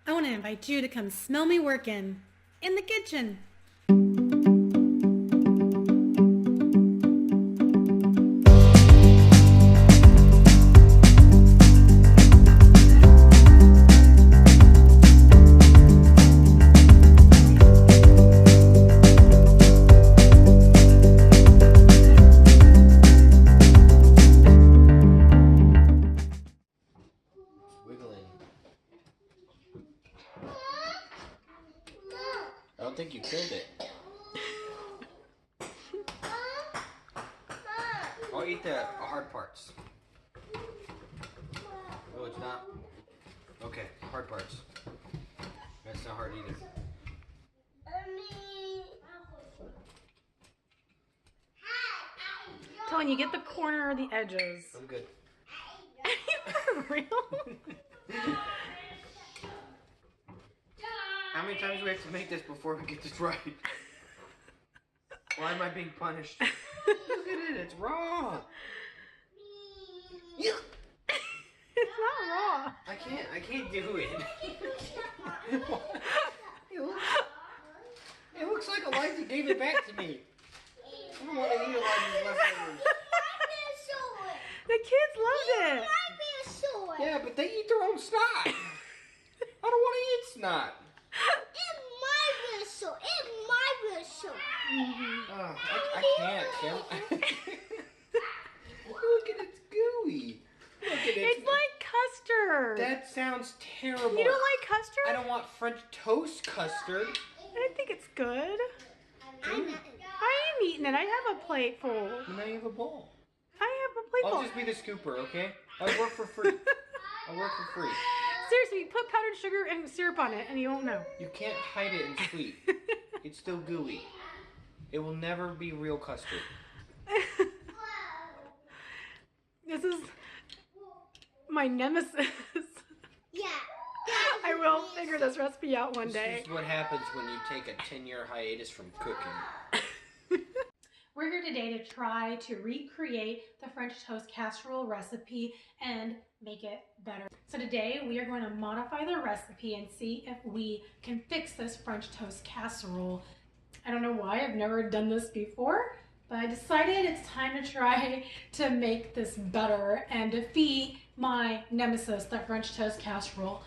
I want to invite you to come smell me working in the kitchen. I don't think you killed it. I'll eat the hard parts. Oh, it's not? Okay, hard parts. That's not hard either. Telling you, get the corner or the edges. I'm good. Are you for real? How many times do we have to make this before we get this right? Why am I being punished? Look at it, it's raw. It's not raw. I can't do it. It looks like Elijah gave it back to me. I don't want to eat Elijah's leftovers. The kids loved it. Yeah, but they eat their own snot. I don't want to eat snot. I can't, Kim. Look at it's gooey. Look at it. It's like custard. That sounds terrible. You don't like custard? I don't want French toast custard. I think it's good. I am eating it. I have a plate full. And now you have a bowl. I have a plate full. I'll just be the scooper, okay? I work for free. I work for free. Seriously, put powdered sugar and syrup on it and you won't know. You can't hide it in sweet. It's still gooey. It will never be real custard. This is my nemesis. Yeah. I will figure this recipe out one day. This is what happens when you take a 10-year hiatus from cooking. We're here today to try to recreate the French toast casserole recipe and make it better. So today we are going to modify the recipe and see if we can fix this French toast casserole. I don't know why, I've never done this before, but I decided it's time to try to make this better and defeat my nemesis, the French toast casserole.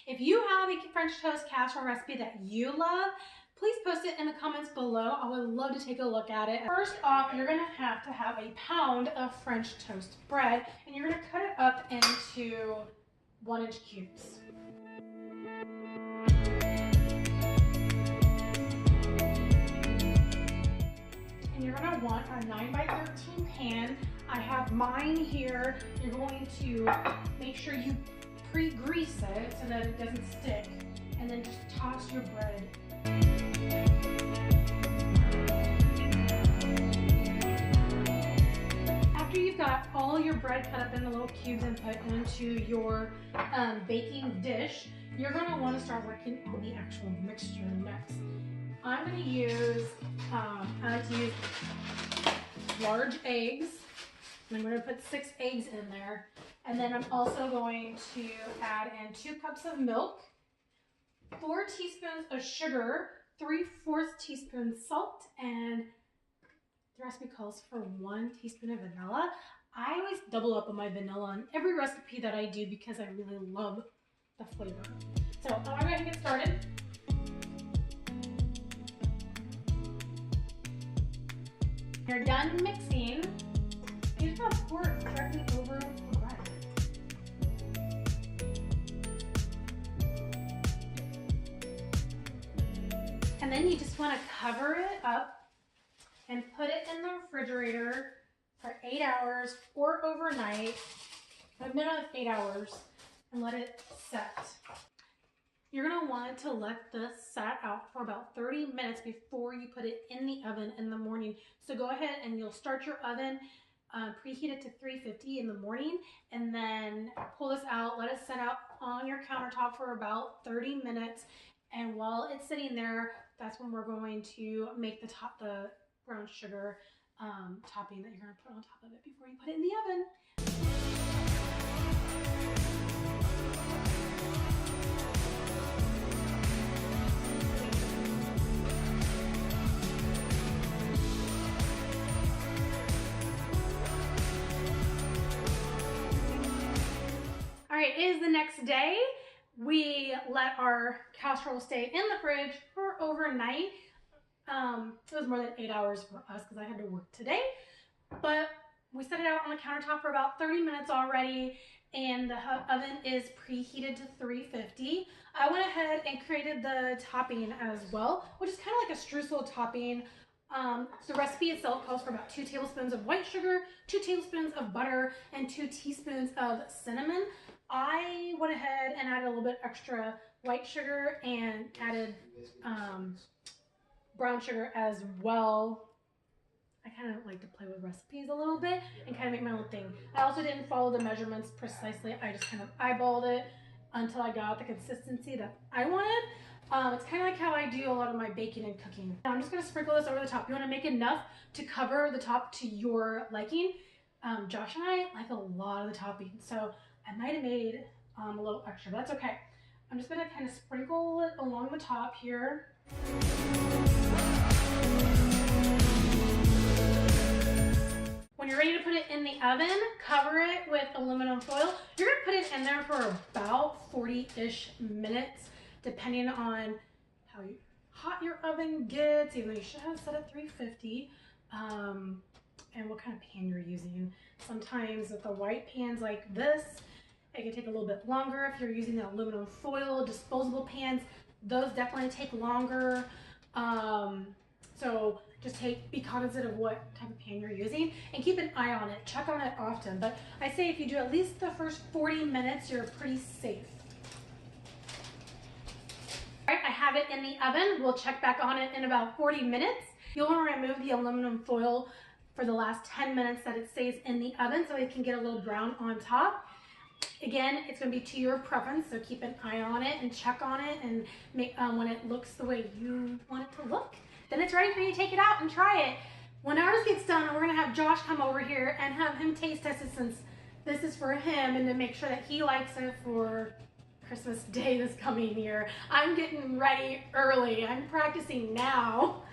If you have a French toast casserole recipe that you love, please post it in the comments below. I would love to take a look at it. First off, you're gonna have to have a pound of French toast bread, and you're gonna cut it up into 1-inch cubes. And you're gonna want a 9x13 pan. I have mine here. You're going to make sure you pre-grease it so that it doesn't stick, and then just toss your bread. After you've got all your bread cut up into little cubes and put into your baking dish, you're going to want to start working on the actual mixture next. I'm going to use, I like to use large eggs. I'm going to put 6 eggs in there. And then I'm also going to add in 2 cups of milk, 4 teaspoons of sugar, 3/4 teaspoon salt, and the recipe calls for 1 teaspoon of vanilla. I always double up on my vanilla in every recipe that I do because I really love the flavor. So I'm going to go ahead and get started. When you're done mixing, you just want to pour it directly over the bread. And then you just want to cover it up and put it in the refrigerator for 8 hours or overnight, a minimum of 8 hours, and let it set. You're going to want to let this set out for about 30 minutes before you put it in the oven in the morning. So go ahead and you'll start your oven, preheat it to 350 in the morning, and then pull this out, let it set out on your countertop for about 30 minutes. And while it's sitting there, that's when we're going to make the brown sugar topping that you're going to put on top of it before you put it in the oven. is the next day. We let our casserole stay in the fridge for overnight. It was more than 8 hours for us because I had to work today. But we set it out on the countertop for about 30 minutes already, and the oven is preheated to 350. I went ahead and created the topping as well, which is kind of like a streusel topping. The recipe itself calls for about 2 tablespoons of white sugar, 2 tablespoons of butter, and 2 teaspoons of cinnamon. I went ahead and added a little bit extra white sugar and added brown sugar as well. I kind of like to play with recipes a little bit and kind of make my own thing. I also didn't follow the measurements precisely. I just kind of eyeballed it until I got the consistency that I wanted. It's kind of like how I do a lot of my baking and cooking. Now I'm just going to sprinkle this over the top. You want to make enough to cover the top to your liking. Josh and I like a lot of the topping, so I might have made a little extra, but that's okay. I'm just going to kind of sprinkle it along the top here. When you're ready to put it in the oven, cover it with aluminum foil. You're going to put it in there for about 40-ish minutes, depending on how hot your oven gets, even though you should have it set at 350, and what kind of pan you're using. Sometimes with the white pans like this, it can take a little bit longer. If you're using the aluminum foil disposable pans, those definitely take longer. So just be cognizant of what type of pan you're using and keep an eye on it. Check on it often. But I say if you do at least the first 40 minutes, you're pretty safe. All right, I have it in the oven. We'll check back on it in about 40 minutes. You'll want to remove the aluminum foil for the last 10 minutes that it stays in the oven so it can get a little brown on top. Again, it's going to be to your preference, so keep an eye on it and check on it and make when it looks the way you want it to look. Then it's ready for you to take it out and try it. When ours gets done, we're going to have Josh come over here and have him taste test it since this is for him and to make sure that he likes it for Christmas Day this coming year. I'm getting ready early. I'm practicing now.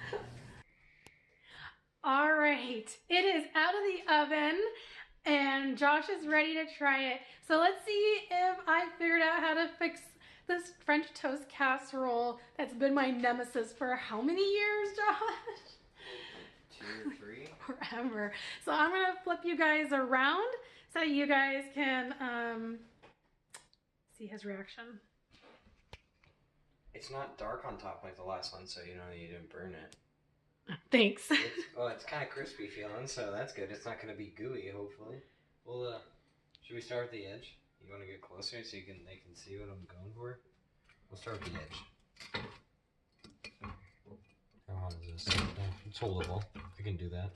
All right, it is out of the oven and Josh is ready to try it. So let's see if I figured out how to fix this French toast casserole that's been my nemesis for how many years, Josh? 2 or 3. Forever. So I'm gonna flip you guys around so you guys can see his reaction. It's not dark on top like the last one, so you know you didn't burn it. Thanks. It's kind of crispy feeling, so that's good. It's not going to be gooey, hopefully. Well, should we start with the edge? You want to get closer so they can see what I'm going for? We'll start with the edge. How hot is this? It's holdable. I can do that.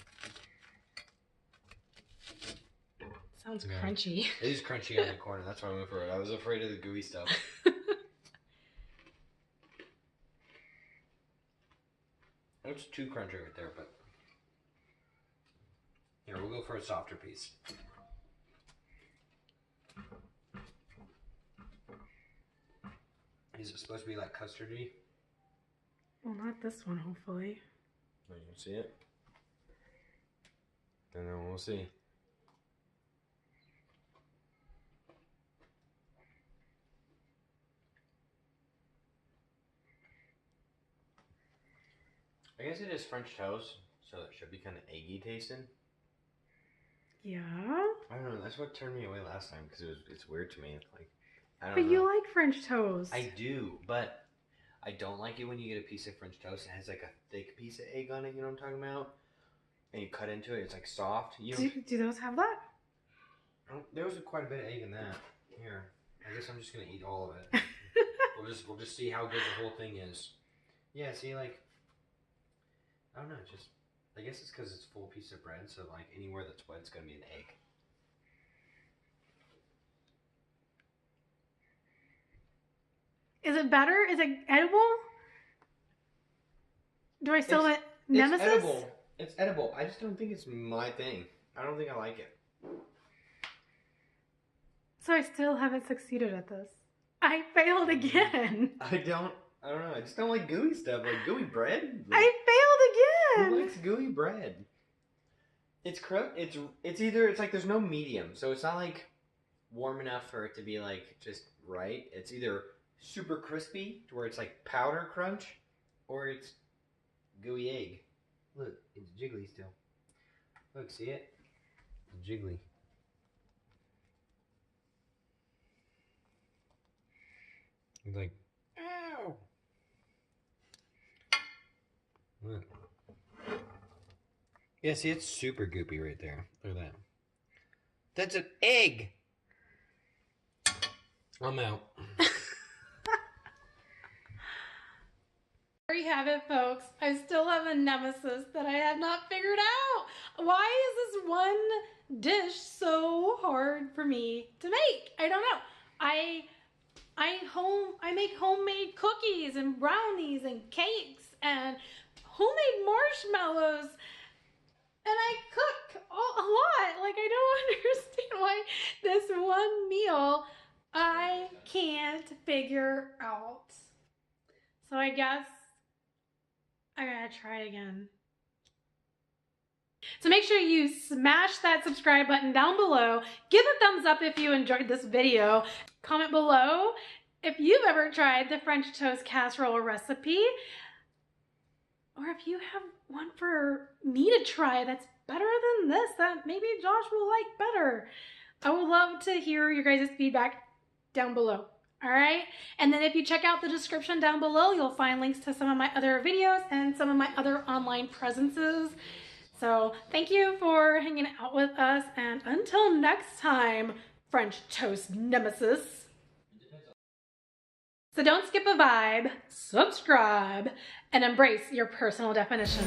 Sounds crunchy. It is crunchy on the corner. That's why I went for it. I was afraid of the gooey stuff. It's too crunchy right there, but here, we'll go for a softer piece. Is it supposed to be like custardy? Well, not this one, hopefully. Oh, you see it? And then we'll see. I guess it is French toast, so it should be kind of eggy tasting. Yeah. I don't know. That's what turned me away last time because it's weird to me. Like, I don't know. But you like French toast. I do, but I don't like it when you get a piece of French toast and it has like a thick piece of egg on it. You know what I'm talking about? And you cut into it, it's like soft. Do those have that? There was quite a bit of egg in that. Here, I guess I'm just gonna eat all of it. we'll just see how good the whole thing is. Yeah. See, like. I don't know, I guess it's because it's a full piece of bread, so like anywhere that's wet, it's going to be an egg. Is it better? Is it edible? Do I still let Nemesis? It's edible. It's edible. I just don't think it's my thing. I don't think I like it. So I still haven't succeeded at this. I failed again. I don't know. I just don't like gooey stuff. Like gooey bread. I failed again. Who likes gooey bread? It's either like there's no medium, so it's not like warm enough for it to be like just right. It's either super crispy to where it's like powder crunch, or it's gooey egg. Look, it's jiggly still. Look, see it? It's jiggly. It's like, ow! Look. Yeah, see, it's super goopy right there. Look at that. That's an egg! I'm out. There you have it, folks. I still have a nemesis that I have not figured out. Why is this one dish so hard for me to make? I don't know. I make homemade cookies and brownies and cakes and homemade marshmallows, and I cook a lot. Like, I don't understand why this one meal I can't figure out. So I guess I gotta try it again. So make sure you smash that subscribe button down below. Give a thumbs up if you enjoyed this video. Comment below if you've ever tried the French Toast Casserole recipe, or if you have one for me to try that's better than this, that maybe Josh will like better. I would love to hear your guys' feedback down below. All right, and then if you check out the description down below, you'll find links to some of my other videos and some of my other online presences. So thank you for hanging out with us, and until next time, French Toast Nemesis. So don't skip a vibe, subscribe, and embrace your personal definition.